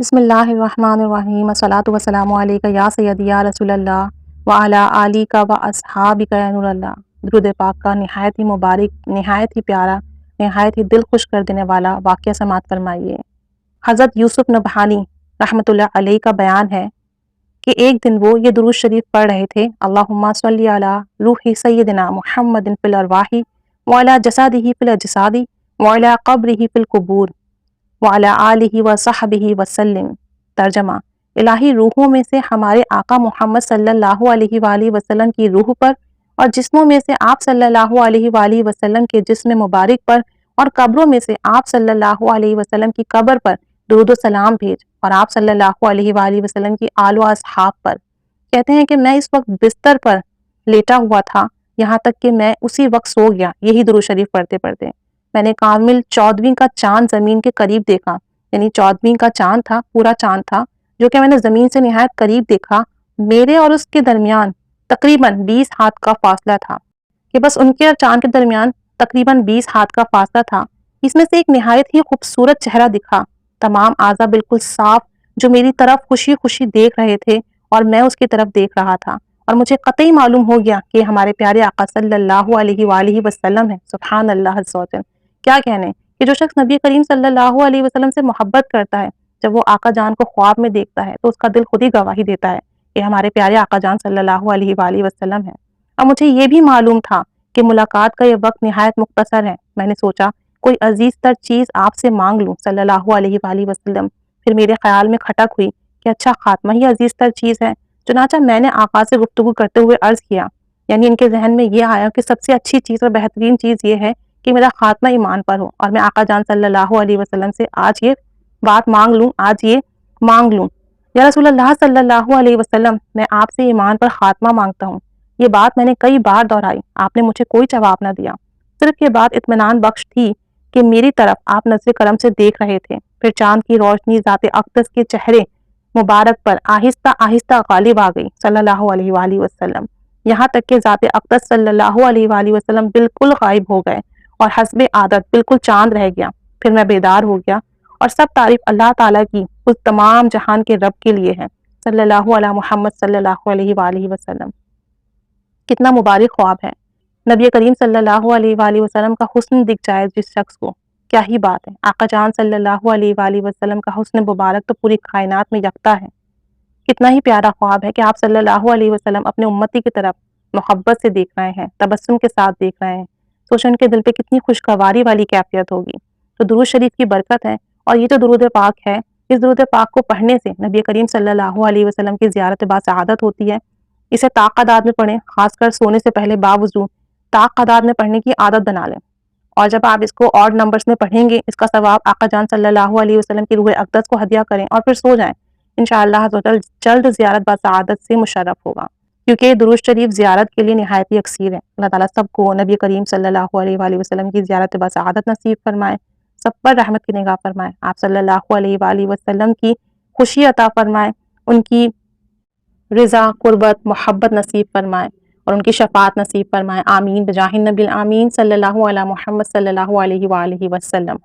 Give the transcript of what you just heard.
بسم اللہ الرحمن الرحیم الصلاۃ والسلام علیک یا سیدی یا رسول اللہ وعلی آلک و اصحابک یا نور اللہ۔ درود پاک کا نہایت ہی مبارک، نہایت ہی پیارا، نہایت ہی دل خوش کر دینے والا واقعہ سماعت فرمائیے۔ حضرت یوسف نبہانی رحمۃ اللہ علیہ کا بیان ہے کہ ایک دن وہ یہ درود شریف پڑھ رہے تھے، اللہم صلی علی روح سیدنا محمد فی الارواح وعلی جسدہ فی الاجساد وعلی قبرہ فی القبور وعلی آلہ وصحبہ وسلم۔ ترجمہ: الہی روحوں میں سے ہمارے آقا محمد صلی اللہ علیہ وآلہ وسلم کی روح پر اور جسموں میں سے آپ صلی اللہ علیہ وآلہ وسلم کے جسم مبارک پر اور قبروں میں سے آپ صلی اللہ علیہ وسلم کی قبر پر درود و سلام بھیج، اور آپ صلی اللہ علیہ وآلہ وسلم کی آل و اصحاب پر۔ کہتے ہیں کہ میں اس وقت بستر پر لیٹا ہوا تھا، یہاں تک کہ میں اسی وقت سو گیا یہی درود شریف پڑھتے پڑھتے۔ میں نے کامل 14ویں کا چاند زمین کے قریب دیکھا، یعنی 14ویں کا چاند تھا، پورا چاند تھا جو کہ میں نے زمین سے نہایت قریب دیکھا۔ میرے اور اس کے درمیان تقریباً 20 ہاتھ کا فاصلہ تھا، کہ بس ان کے اور چاند کے درمیان تقریباً 20 ہاتھ کا فاصلہ تھا۔ اس میں سے ایک نہایت ہی خوبصورت چہرہ دکھا، تمام اعضاء بالکل صاف، جو میری طرف خوشی خوشی دیکھ رہے تھے اور میں اس کی طرف دیکھ رہا تھا، اور مجھے قطعی معلوم ہو گیا کہ ہمارے پیارے آقا صلی اللہ علیہ وآلہ وسلم ہے۔ سبحان اللہ عز و جل۔ کیا کہنے کہ جو شخص نبی کریم صلی اللہ علیہ وسلم سے محبت کرتا ہے، جب وہ آقا جان کو خواب میں دیکھتا ہے تو اس کا دل خود ہی گواہی دیتا ہے کہ ہمارے پیارے آقا جان صلی اللہ علیہ وآلہ وسلم ہے۔ اور مجھے یہ بھی معلوم تھا کہ ملاقات کا یہ وقت نہایت مختصر ہے۔ میں نے سوچا کوئی عزیز تر چیز آپ سے مانگ لوں صلی اللہ علیہ وآلہ وسلم۔ پھر میرے خیال میں کھٹک ہوئی کہ اچھا، خاتمہ ہی عزیز تر چیز ہے۔ چنانچہ میں نے آقا سے گفتگو کرتے ہوئے عرض کیا، یعنی ان کے ذہن میں یہ آیا کہ سب سے اچھی چیز اور بہترین چیز یہ ہے کہ میرا خاتمہ ایمان پر ہو، اور میں آقا جان صلی اللہ علیہ وسلم سے آج یہ بات مانگ لوں، آج یہ مانگ لوں۔ یا رسول اللہ صلی اللہ علیہ وسلم، میں آپ سے ایمان پر خاتمہ مانگتا ہوں۔ یہ بات میں نے کئی بار دہرائی، آپ نے مجھے کوئی جواب نہ دیا۔ صرف یہ بات اطمینان بخش تھی کہ میری طرف آپ نظر کرم سے دیکھ رہے تھے۔ پھر چاند کی روشنی ذات اقدس کے چہرے مبارک پر آہستہ آہستہ غالب آ گئی صلی اللہ علیہ وآلہ وسلم، یہاں تک کہ ذات اقدس صلی اللہ علیہ وآلہ وسلم بالکل غائب ہو گئے اور حسب عادت بالکل چاند رہ گیا۔ پھر میں بیدار ہو گیا، اور سب تعریف اللہ تعالیٰ کی اس تمام جہان کے رب کے لیے ہے صلی اللہ علیہ محمد صلی اللہ علیہ وآلہ وسلم۔ کتنا مبارک خواب ہے! نبی کریم صلی اللہ علیہ وآلہ وسلم کا حسن دکھ جائے جس شخص کو، کیا ہی بات ہے! آقا جان صلی اللہ علیہ وآلہ وسلم کا حسن مبارک تو پوری کائنات میں یکتا ہے۔ کتنا ہی پیارا خواب ہے کہ آپ صلی اللہ علیہ وسلم اپنے امتی کی طرف محبت سے دیکھ رہے ہیں، تبسم کے ساتھ دیکھ رہے ہیں۔ سوچ ان کے دل پہ کتنی خوشگواری والی کیفیت ہوگی۔ تو درود شریف کی برکت ہے، اور یہ جو درود پاک ہے، اس درود پاک کو پڑھنے سے نبی کریم صلی اللہ علیہ وسلم کی زیارت باسعادت ہوتی ہے۔ اسے طاق تعداد میں پڑھیں، خاص کر سونے سے پہلے باوضو طاق تعداد میں پڑھنے کی عادت بنا لیں، اور جب آپ اس کو آڈ نمبرز میں پڑھیں گے، اس کا ثواب آقا جان صلی اللہ علیہ وسلم کی روح اقدس کو ہدیہ کریں اور پھر سو جائیں۔ انشاءاللہ جلد زیارت باسعادت سے مشرف ہوگا، کیونکہ یہ درود شریف زیارت کے لیے نہایت ہی اکثیر ہے۔ اللہ تعالیٰ سب کو نبی کریم صلی اللہ علیہ وآلہ وسلم کی زیارت باسعادت نصیب فرمائے، سب پر رحمت کی نگاہ فرمائے، آپ صلی اللہ علیہ وآلہ وسلم کی خوشی عطا فرمائے، ان کی رضا، قربت، محبت نصیب فرمائے، اور ان کی شفاعت نصیب فرمائے۔ آمین بجاہ النبی الامین صلی اللہ علیہ محمد صلی اللہ علیہ وآلہ وسلم۔